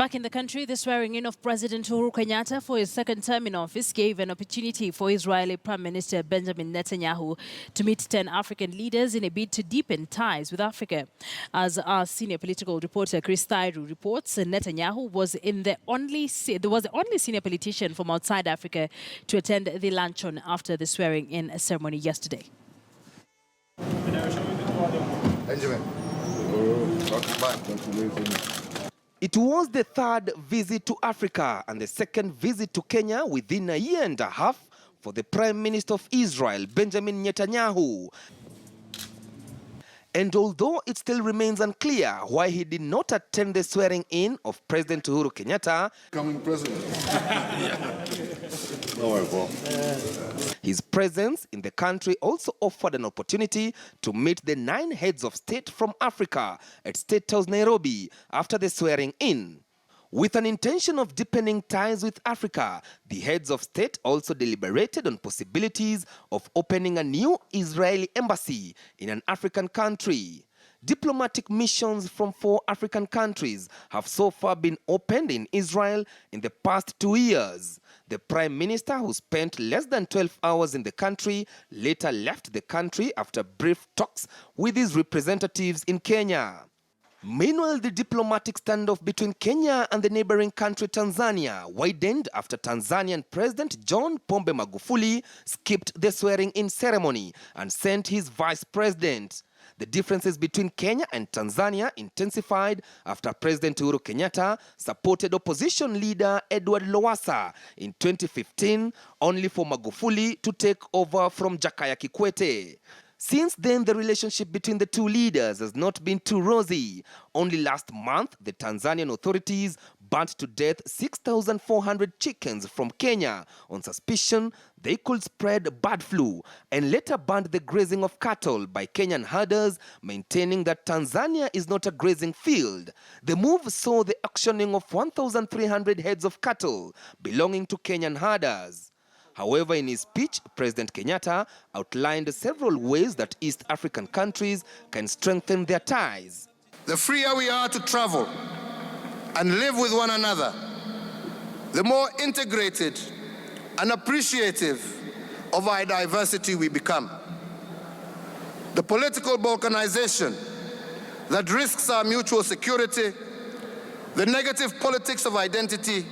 Back in the country, the swearing-in of President Uhuru Kenyatta for his second term in office gave an opportunity for Israeli Prime Minister Benjamin Netanyahu to meet 10 African leaders in a bid to deepen ties with Africa. As our senior political reporter Chris Thairu reports, Netanyahu was the only senior politician from outside Africa to attend the luncheon after the swearing-in ceremony yesterday. Benjamin, welcome back. It was the third visit to Africa and the second visit to Kenya within a year and a half for the Prime Minister of Israel, Benjamin Netanyahu. And although it still remains unclear why he did not attend the swearing-in of President Uhuru Kenyatta, coming president. his presence in the country also offered an opportunity to meet the 9 heads of state from Africa at State House, Nairobi, after the swearing-in. With an intention of deepening ties with Africa, the heads of state also deliberated on possibilities of opening a new Israeli embassy in an African country. Diplomatic missions from 4 African countries have so far been opened in Israel in the past 2 years. The Prime Minister, who spent less than 12 hours in the country, later left the country after brief talks with his representatives in Kenya. Meanwhile, the diplomatic standoff between Kenya and the neighboring country Tanzania widened after Tanzanian President John Pombe Magufuli skipped the swearing-in ceremony and sent his vice president. The differences between Kenya and Tanzania intensified after President Uhuru Kenyatta supported opposition leader Edward Lowassa in 2015, only for Magufuli to take over from Jakaya Kikwete. Since then, the relationship between the two leaders has not been too rosy. Only last month, the Tanzanian authorities burnt to death 6,400 chickens from Kenya on suspicion they could spread bird flu, and later banned the grazing of cattle by Kenyan herders, maintaining that Tanzania is not a grazing field. The move saw the auctioning of 1,300 heads of cattle belonging to Kenyan herders. However, in his speech, President Kenyatta outlined several ways that East African countries can strengthen their ties. The freer we are to travel and live with one another, the more integrated and appreciative of our diversity we become. The political balkanization that risks our mutual security, the negative politics of identity,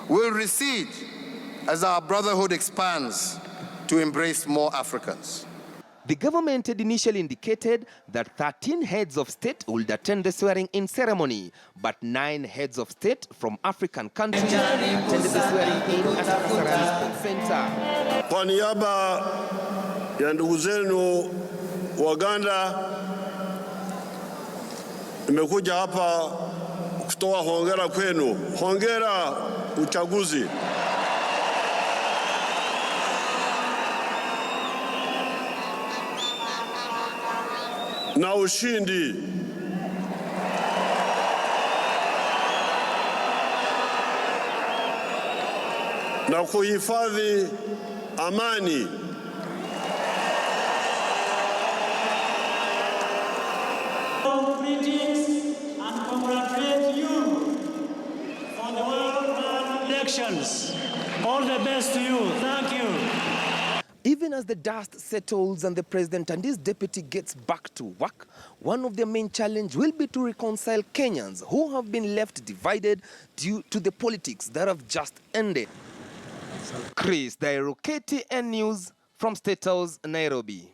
will recede as our brotherhood expands to embrace more Africans. The government had initially indicated that 13 heads of state would attend the swearing-in ceremony, but 9 heads of state from African countries attended the swearing-in at Kasarani Sports Center. Kwa niaba ya ndugu zenu Waganda, nimekuja hapa kutoa hongera kwenu. Hongera uchaguzi. Na ushindi. Na kuhifadhi amani. Greetings and congratulate you for the well-run elections. All the best to you. Thank you. Even as the dust settles and the president and his deputy gets back to work, one of their main challenges will be to reconcile Kenyans who have been left divided due to the politics that have just ended. Chris Thairu, KTN News from State House, Nairobi.